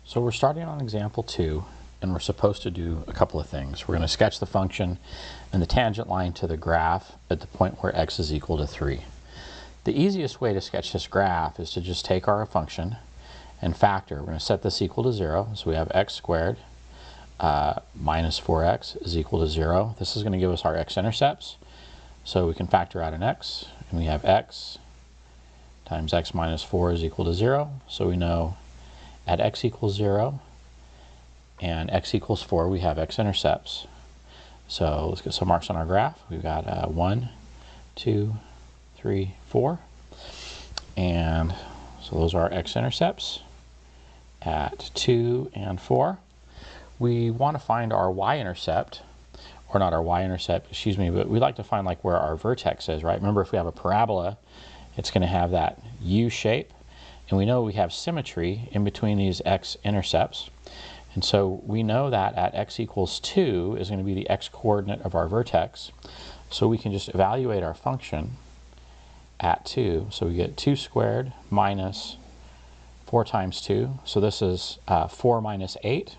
So we're starting on example 2, and we're supposed to do a couple of things. We're going to sketch the function and the tangent line to the graph at the point where x is equal to 3. The easiest way to sketch this graph is to just take our function and factor. We're going to set this equal to 0, so we have x squared minus 4x is equal to 0. This is going to give us our x-intercepts, so we can factor out an x, and we have x times x minus 4 is equal to 0, so we know at x equals 0 and x equals 4, we have x-intercepts. So let's get some marks on our graph. We've got 1, 2, 3, 4. And so those are our x-intercepts at 2 and 4. We want to find our y-intercept, or not our y-intercept, excuse me, but we like to find like where our vertex is, right? Remember, if we have a parabola, it's going to have that U shape. And we know we have symmetry in between these x-intercepts. And so we know that at x equals 2 is going to be the x-coordinate of our vertex. So we can just evaluate our function at 2. So we get 2 squared minus 4 times 2. So this is 4 minus 8,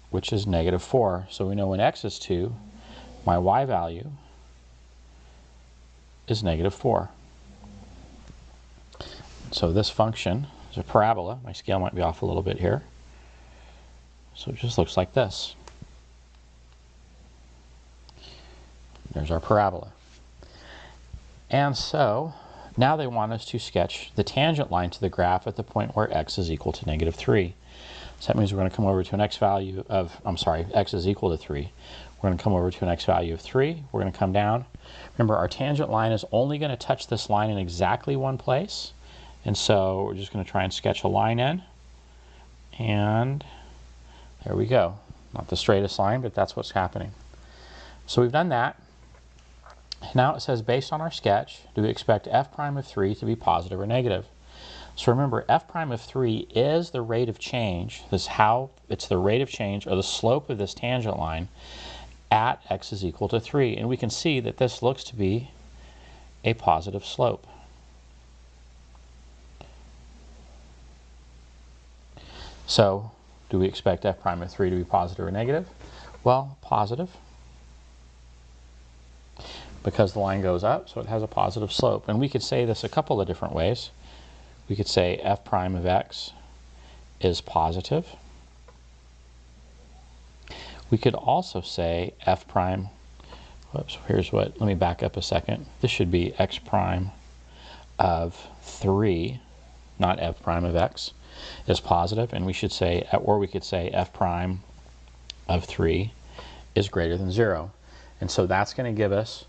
which is negative 4. So we know when x is 2, my y value is negative 4. So this function is a parabola. My scale might be off a little bit here. So it just looks like this. There's our parabola. And so now they want us to sketch the tangent line to the graph at the point where x is equal to negative 3. So that means we're going to come over to an x value of, x is equal to 3. We're going to come over to an x value of 3. We're going to come down. Remember, our tangent line is only going to touch this line in exactly one place. And so we're just going to try and sketch a line in. And there we go. Not the straightest line, but that's what's happening. So we've done that. Now it says, based on our sketch, do we expect f prime of 3 to be positive or negative? So remember, f prime of 3 is the rate of change. This is how it's the rate of change, or the slope of this tangent line at x is equal to 3. And we can see that this looks to be a positive slope. So, do we expect f prime of 3 to be positive or negative? Well, positive, because the line goes up, so it has a positive slope. And we could say this a couple of different ways. We could say f prime of x is positive. We could also say f prime, let me back up a second. This should be x prime of 3, not f prime of x, is positive, and we should say, or we could say f prime of 3 is greater than 0. And so that's going to give us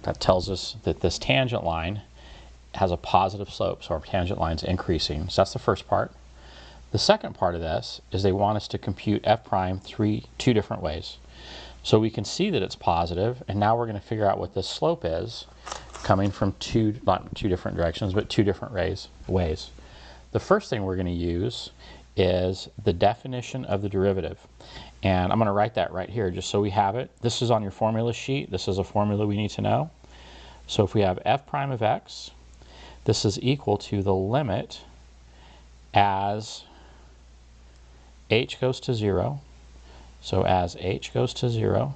that tells us that this tangent line has a positive slope, so our tangent line's increasing. So that's the first part. The second part of this is they want us to compute f prime two different ways. So we can see that it's positive, and now we're going to figure out what this slope is, coming from not two different directions, but two different ways. The first thing we're going to use is the definition of the derivative. And I'm going to write that right here just so we have it. This is on your formula sheet. This is a formula we need to know. So if we have f prime of x, this is equal to the limit as h goes to 0. So as h goes to 0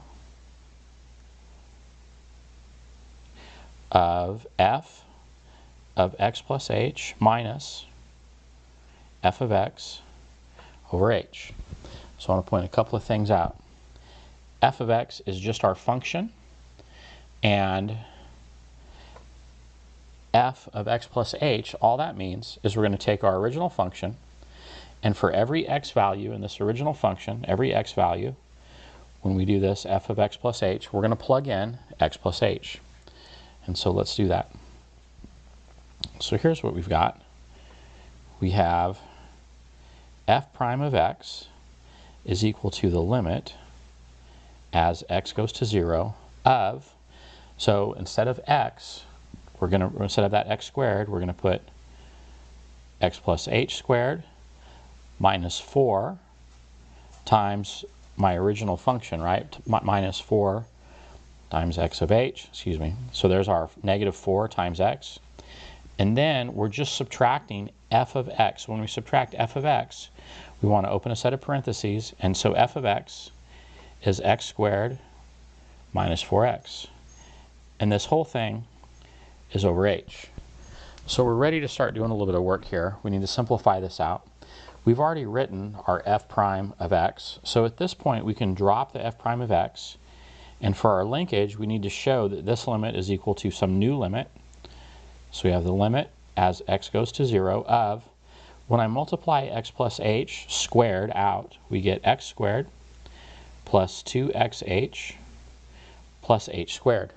of f of x plus h minus f of x over h. So I want to point a couple of things out. F of x is just our function, and f of x plus h, all that means is we're going to take our original function, and for every x value in this original function, every x value, when we do this f of x plus h, we're going to plug in x plus h. And so let's do that. So here's what we've got. We have f prime of x is equal to the limit as x goes to 0 of, so instead of x, instead of that x squared, we're going to put x plus h squared minus 4 times my original function, right? Minus 4 times x of h, excuse me. So there's our negative 4 times x. And then we're just subtracting f of x. When we subtract f of x, we want to open a set of parentheses, and so f of x is x squared minus 4x. And this whole thing is over h. So we're ready to start doing a little bit of work here. We need to simplify this out. We've already written our f prime of x, so at this point we can drop the f prime of x, and for our linkage we need to show that this limit is equal to some new limit. So we have the limit as x goes to 0 of, when I multiply x plus h squared out, we get x squared plus 2xh plus h squared.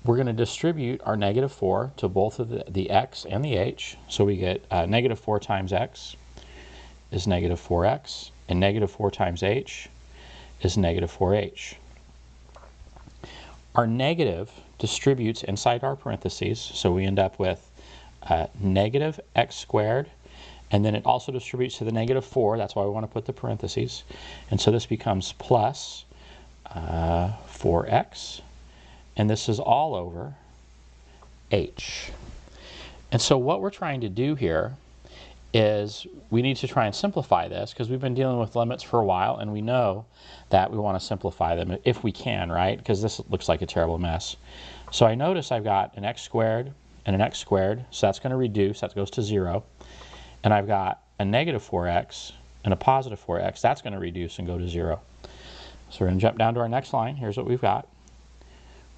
We're going to distribute our negative 4 to both of the x and the h, so we get negative 4 times x is negative 4x, and negative 4 times h is negative 4h. Our negative distributes inside our parentheses, so we end up with negative x squared, and then it also distributes to the negative 4, that's why we want to put the parentheses, and so this becomes plus 4x, and this is all over h. And so what we're trying to do here is we need to try and simplify this, because we've been dealing with limits for a while and we know that we want to simplify them if we can, right? Because this looks like a terrible mess. So I notice I've got an x squared and an x squared, so that's going to reduce, that goes to 0. And I've got a negative 4x and a positive 4x, that's going to reduce and go to 0. So we're going to jump down to our next line. Here's what we've got.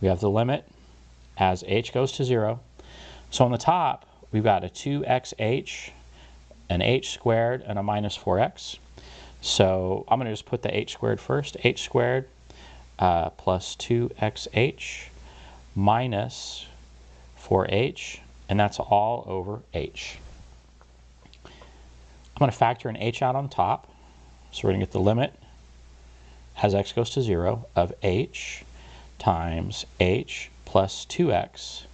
We have the limit as h goes to 0. So on the top, we've got a 2xh, an h squared, and a minus 4x. So I'm going to just put the h squared first. H squared plus 2xh minus 4h, and that's all over h. I'm going to factor an h out on top. So we're going to get the limit as x goes to 0 of h times h plus 2x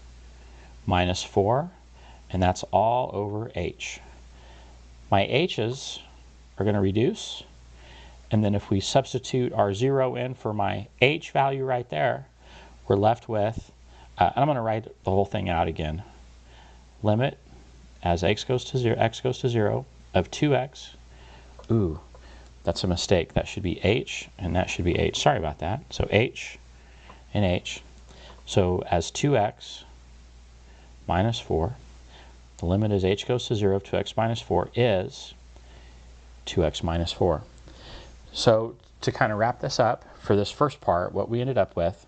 minus 4, and that's all over h. My h's are going to reduce, and then if we substitute our 0 in for my h value right there, we're left with, and I'm going to write the whole thing out again, limit as x goes to 0 of 2x, ooh, that's a mistake, that should be h and that should be h, sorry about that, so h and h, so as 2x minus 4, the limit as h goes to 0 of 2x minus 4 is 2x minus 4. So to kind of wrap this up, for this first part, what we ended up with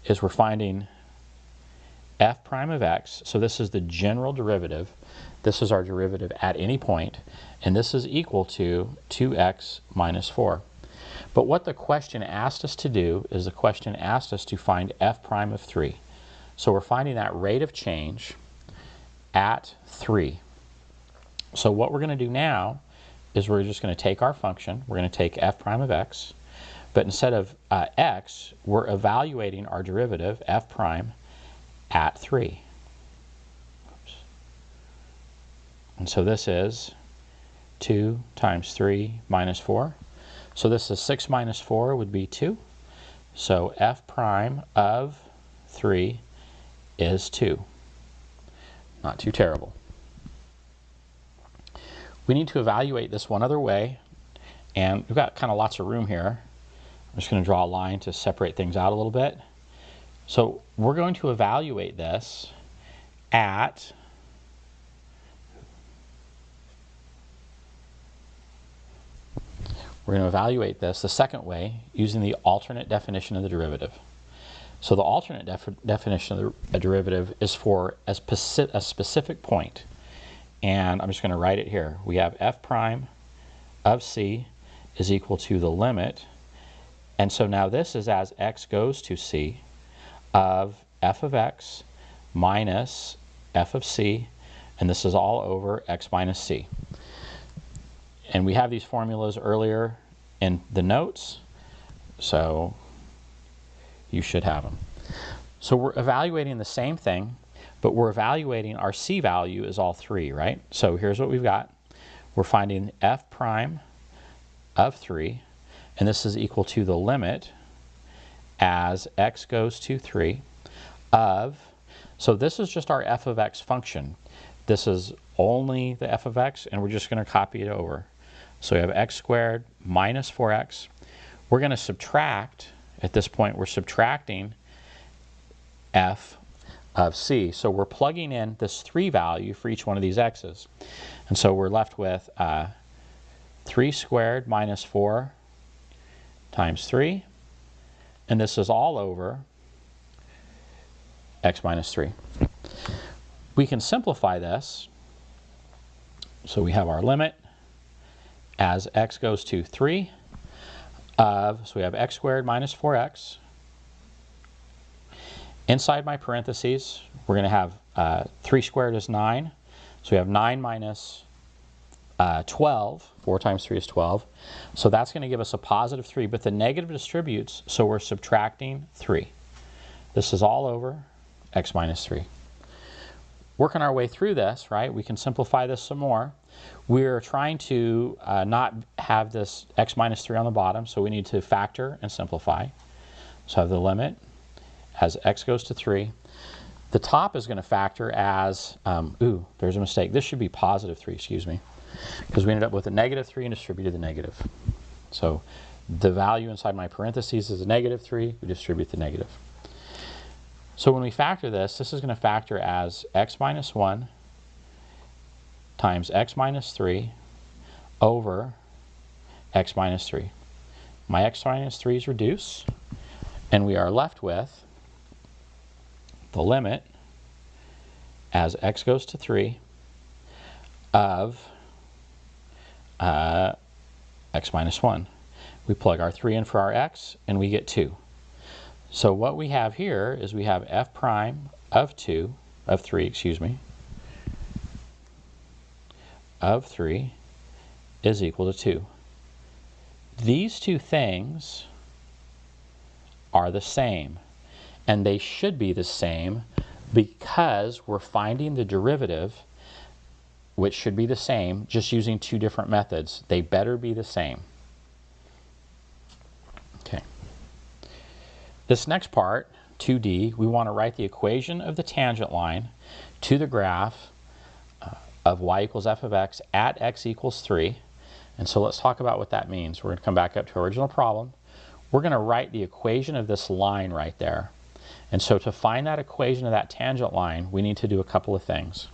is we're finding f prime of x, so this is the general derivative, this is our derivative at any point, and this is equal to 2x minus 4. But what the question asked us to do is the question asked us to find f prime of 3. So we're finding that rate of change at 3. So what we're going to do now is we're just going to take our function, we're going to take f prime of x, but instead of x, we're evaluating our derivative, f prime, at 3. Oops. And so this is 2 times 3 minus 4. So this is 6 minus 4 would be 2. So f prime of 3 is 2. Not too terrible. We need to evaluate this one other way, and we've got kind of lots of room here. I'm just going to draw a line to separate things out a little bit. So we're going to evaluate this at the second way using the alternate definition of the derivative. So the alternate definition of the derivative is for a specific point. And I'm just going to write it here. We have f prime of c is equal to the limit. And so now this is as x goes to c of f of x minus f of c. And this is all over x minus c. And we have these formulas earlier in the notes, so you should have them. So we're evaluating the same thing, but we're evaluating our c value is all 3, right? So here's what we've got. We're finding f prime of 3, and this is equal to the limit as x goes to 3 of, so this is just our f of x function. This is only the f of x, and we're just going to copy it over. So we have x squared minus 4x. We're going to subtract, at this point we're subtracting f of c. So we're plugging in this 3 value for each one of these x's. And so we're left with 3 squared minus 4 times 3. And this is all over x minus 3. We can simplify this. So we have our limit as x goes to 3 of, so we have x squared minus 4x. Inside my parentheses, we're going to have 3 squared is 9. So we have 9 minus 12. 4 times 3 is 12. So that's going to give us a positive 3, but the negative distributes, so we're subtracting 3. This is all over x minus 3. Working our way through this, right, we can simplify this some more. We're trying to not have this x minus 3 on the bottom, so we need to factor and simplify. So I have the limit as x goes to 3. The top is going to factor as, there's a mistake. This should be positive 3, excuse me, because we ended up with a negative 3 and distributed the negative. So the value inside my parentheses is a negative 3. We distribute the negative. So when we factor this, this is going to factor as x minus 1 times x minus 3 over x minus 3. My x minus 3's reduce, and we are left with the limit as x goes to 3 of x minus 1. We plug our 3 in for our x, and we get 2. So what we have here is we have f prime of 3, of 3 is equal to 2. These two things are the same, and they should be the same because we're finding the derivative, which should be the same, just using two different methods. They better be the same. Okay. This next part, 2D, we want to write the equation of the tangent line to the graph of y equals f of x at x equals 3. And so let's talk about what that means. We're going to come back up to our original problem. We're going to write the equation of this line right there. And so to find that equation of that tangent line, we need to do a couple of things.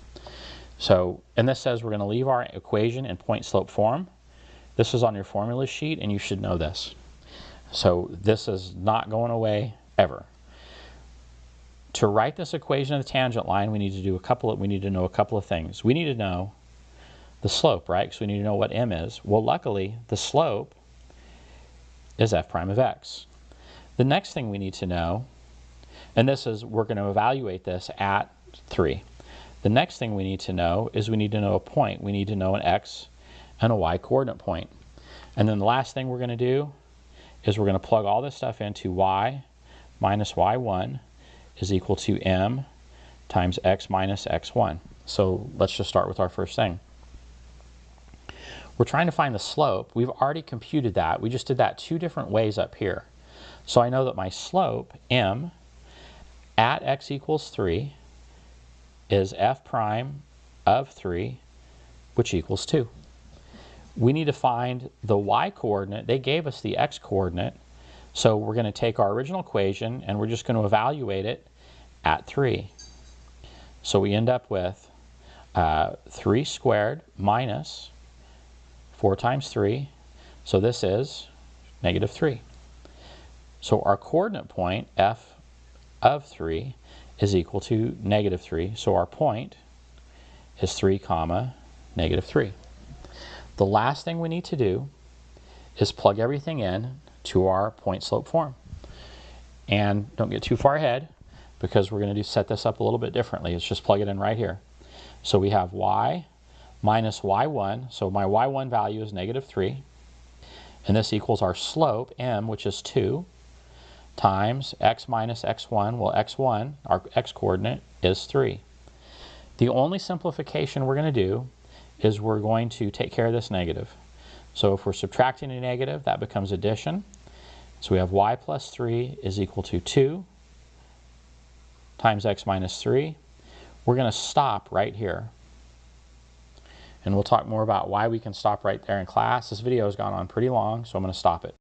So, and this says we're going to leave our equation in point slope form. This is on your formula sheet, and you should know this. So this is not going away ever. To write this equation of the tangent line, we need to know a couple of things. We need to know the slope, right? Because we need to know what m is. Well, luckily, the slope is f prime of x. The next thing we need to know, and this is, we're going to evaluate this at 3. The next thing we need to know is we need to know a point. We need to know an x and a y coordinate point. And then the last thing we're going to do is we're going to plug all this stuff into y minus y1 is equal to m times x minus x1. So let's just start with our first thing. We're trying to find the slope. We've already computed that. We just did that two different ways up here. So I know that my slope, m, at x equals 3 is f prime of 3, which equals 2. We need to find the y coordinate. They gave us the x coordinate. So we're going to take our original equation and we're just going to evaluate it at 3. So we end up with 3 squared minus 4 times 3. So this is negative 3. So our coordinate point, f of 3, is equal to negative 3. So our point is 3 comma negative 3. The last thing we need to do is plug everything in to our point slope form. And don't get too far ahead because we're going to set this up a little bit differently. Let's just plug it in right here. So we have y minus y1. So my y1 value is negative 3. And this equals our slope, m, which is 2, times x minus x1. Well, x1, our x coordinate, is 3. The only simplification we're going to do is we're going to take care of this negative. So if we're subtracting a negative, that becomes addition. So we have y plus 3 is equal to 2 times x minus 3. We're going to stop right here. And we'll talk more about why we can stop right there in class. This video has gone on pretty long, so I'm going to stop it.